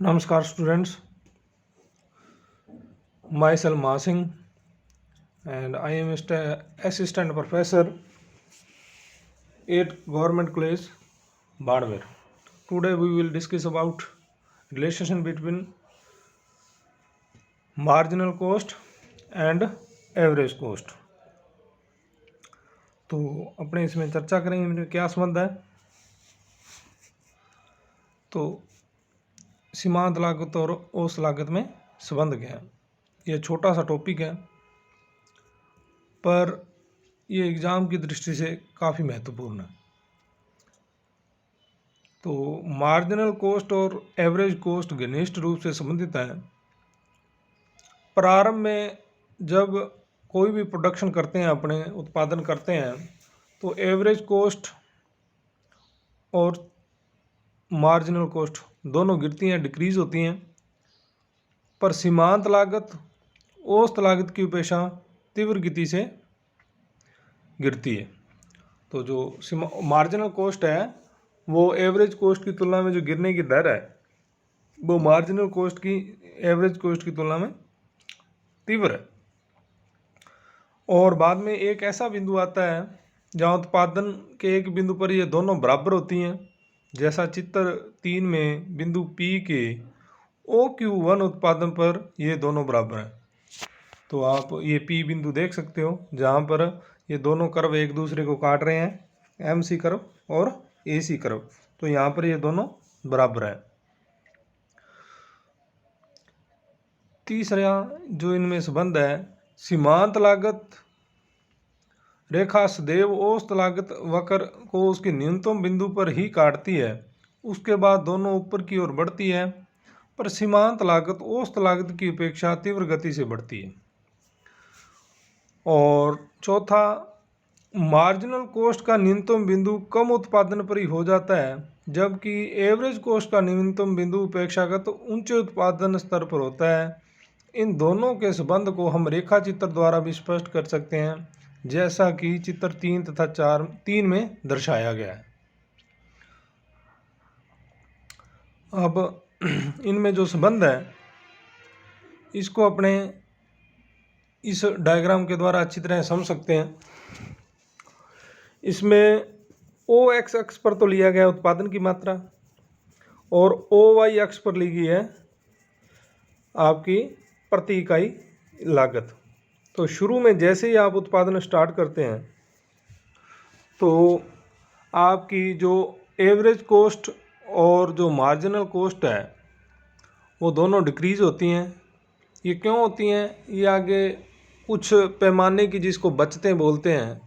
Namaskar students, myself Masing and I am assistant professor at Government College, Badware. Today we will discuss about relationship between marginal cost and average cost. तो अपने इसमें चर्चा करेंगे इनमें क्या संबंध है। तो सीमांत लागत और औसत लागत में संबंध क्या है। ये छोटा सा टॉपिक है पर ये एग्ज़ाम की दृष्टि से काफ़ी महत्वपूर्ण है। तो मार्जिनल कॉस्ट और एवरेज कॉस्ट घनिष्ठ रूप से संबंधित है। प्रारंभ में जब कोई भी प्रोडक्शन करते हैं, अपने उत्पादन करते हैं, तो एवरेज कॉस्ट और मार्जिनल कॉस्ट दोनों गिरती हैं, डिक्रीज होती हैं, पर सीमांत लागत औसत लागत की अपेक्षा तीव्र गति से गिरती है। तो जो मार्जिनल कॉस्ट है वो एवरेज कॉस्ट की तुलना में जो गिरने की दर है वो मार्जिनल कॉस्ट की एवरेज कॉस्ट की तुलना में तीव्र है। और बाद में एक ऐसा बिंदु आता है जहाँ उत्पादन के एक बिंदु पर ये दोनों बराबर होती हैं, जैसा चित्र 3 में बिंदु P के OQ1 उत्पादन पर ये दोनों बराबर हैं। तो आप ये P बिंदु देख सकते हो जहाँ पर ये दोनों कर्व एक दूसरे को काट रहे हैं, MC कर्व और AC कर्व। तो यहाँ पर ये दोनों बराबर है। तीसरा जो इनमें संबंध है, सीमांत लागत रेखा सदैव औसत लागत वक्र को उसके न्यूनतम बिंदु पर ही काटती है, उसके बाद दोनों ऊपर की ओर बढ़ती है, पर सीमांत लागत औसत लागत की अपेक्षा तीव्र गति से बढ़ती है। और चौथा, मार्जिनल कॉस्ट का न्यूनतम बिंदु कम उत्पादन पर ही हो जाता है, जबकि एवरेज कॉस्ट का न्यूनतम बिंदु अपेक्षाकृत ऊंचे उत्पादन स्तर पर होता है। इन दोनों के संबंध को हम रेखा चित्र द्वारा भी स्पष्ट कर सकते हैं, जैसा कि चित्र 3 तथा 3 में दर्शाया गया है। अब इनमें जो संबंध है इसको अपने इस डायग्राम के द्वारा अच्छी तरह समझ सकते हैं। इसमें OX अक्ष पर तो लिया गया उत्पादन की मात्रा और OY अक्ष पर ली गई है आपकी प्रति इकाई लागत। तो शुरू में जैसे ही आप उत्पादन स्टार्ट करते हैं तो आपकी जो एवरेज कॉस्ट और जो मार्जिनल कॉस्ट है वो दोनों डिक्रीज होती हैं। ये क्यों होती हैं? ये आगे कुछ पैमाने की जिसको बचतें बोलते हैं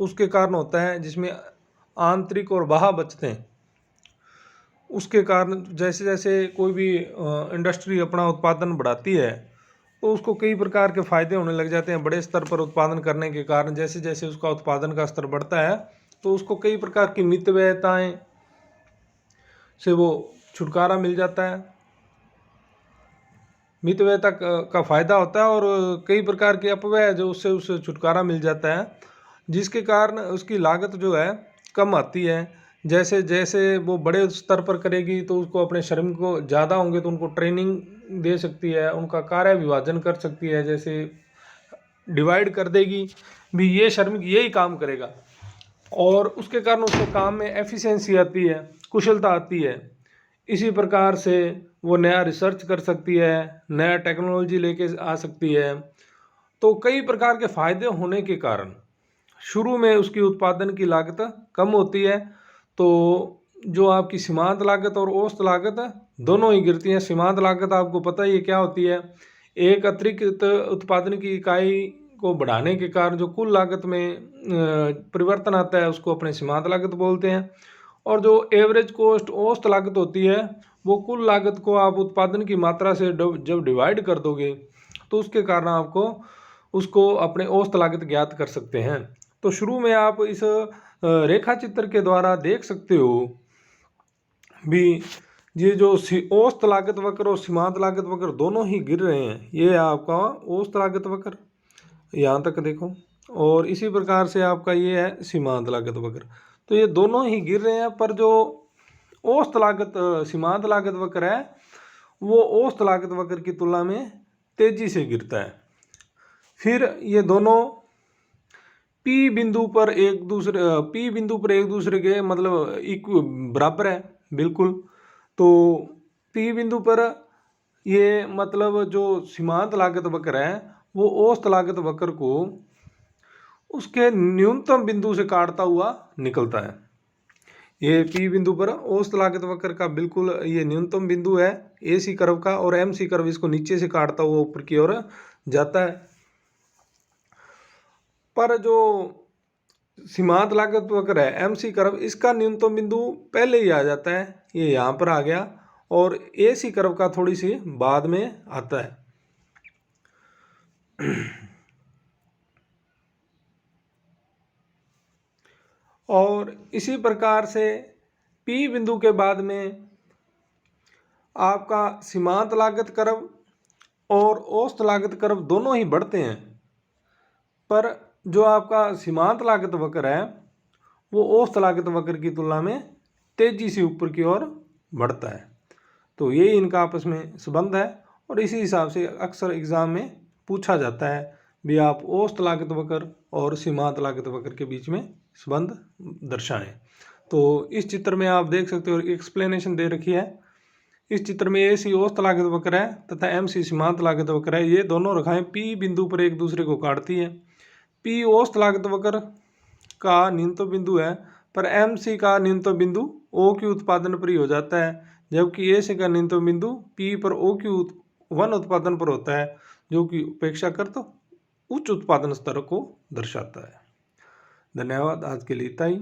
उसके कारण होता है, जिसमें आंतरिक और बाह्य बचतें, उसके कारण जैसे जैसे कोई भी इंडस्ट्री अपना उत्पादन बढ़ाती है तो उसको कई प्रकार के फ़ायदे होने लग जाते हैं। बड़े स्तर पर उत्पादन करने के कारण जैसे जैसे उसका उत्पादन का स्तर बढ़ता है तो उसको कई प्रकार की मितव्ययताएं से वो छुटकारा मिल जाता है। मितव्ययता का फ़ायदा होता है और कई प्रकार के अपव्यय जो उससे छुटकारा मिल जाता है, जिसके कारण उसकी लागत जो है कम आती है। जैसे जैसे वो बड़े स्तर पर करेगी तो उसको अपने श्रमिकों ज़्यादा होंगे तो उनको ट्रेनिंग दे सकती है, उनका कार्य विभाजन कर सकती है, जैसे डिवाइड कर देगी भी ये श्रमिक यही काम करेगा और उसके कारण उसके काम में एफिशिएंसी आती है, कुशलता आती है। इसी प्रकार से वो नया रिसर्च कर सकती है, नया टेक्नोलॉजी लेके आ सकती है। तो कई प्रकार के फ़ायदे होने के कारण शुरू में उसकी उत्पादन की लागत कम होती है, तो जो आपकी सीमांत लागत और औसत लागत दोनों ही गिरती हैं। सीमांत लागत आपको पता ही है क्या होती है, एक अतिरिक्त उत्पादन की इकाई को बढ़ाने के कारण जो कुल लागत में परिवर्तन आता है उसको अपने सीमांत लागत बोलते हैं। और जो एवरेज कॉस्ट औसत लागत होती है वो कुल लागत को आप उत्पादन की मात्रा से जब डिवाइड कर दोगे तो उसके कारण आपको उसको अपने औसत लागत ज्ञात कर सकते हैं। तो शुरू में आप इस रेखा चित्र के द्वारा देख सकते हो भी ये जो औसत लागत वक्र और सीमांत लागत वक्र दोनों ही गिर रहे हैं। ये आपका औसत लागत वक्र यहाँ तक देखो, और इसी प्रकार से आपका ये है सीमांत लागत वक्र। तो ये दोनों ही गिर रहे हैं, पर जो औसत लागत सीमांत लागत वक्र है वो औसत लागत वक्र की तुलना में तेजी से गिरता है। फिर ये दोनों पी बिंदु पर एक दूसरे के मतलब बराबर है बिल्कुल। तो पी बिंदु पर ये मतलब जो सीमांत लागत वक्र है वो औसत लागत वक्र को उसके न्यूनतम बिंदु से काटता हुआ निकलता है। ये पी बिंदु पर औसत लागत वक्र का बिल्कुल ये न्यूनतम बिंदु है ए सी कर्व का, और एम सी कर्व इसको नीचे से काटता हुआ ऊपर की ओर जाता है। पर जो सीमांत लागत वक्र है एम सी कर्व, इसका न्यूनतम बिंदु पहले ही आ जाता है, ये यहाँ पर आ गया, और ए सी कर्व का थोड़ी सी बाद में आता है। और इसी प्रकार से पी बिंदु के बाद में आपका सीमांत लागत कर्व और औसत लागत कर्व दोनों ही बढ़ते हैं, पर जो आपका सीमांत लागत वक्र है वो औसत लागत वक्र की तुलना में तेजी से ऊपर की ओर बढ़ता है। तो ये इनका आपस में संबंध है, और इसी हिसाब से अक्सर एग्जाम में पूछा जाता है भी आप औसत लागत वक्र और सीमांत लागत वक्र के बीच में संबंध दर्शाएं। तो इस चित्र में आप देख सकते हो एक्सप्लेनेशन दे रखी है। इस चित्र में ए सी औसत लागत वक्र है तथा एम सी सीमांत लागत वक्र है। ये दोनों रेखाएं पी बिंदु पर एक दूसरे को काटती है। पी औसत लागत वक्र का न्यूनतम बिंदु है, पर एम सी का न्यूनतम बिंदु ओ क्यू उत्पादन पर ही हो जाता है, जबकि ए सी का न्यूनतम बिंदु पी पर ओ क्यू वन उत्पादन पर होता है, जो कि अपेक्षाकृत उच्च उत्पादन स्तर को दर्शाता है। धन्यवाद। आज के लिए इतना ही।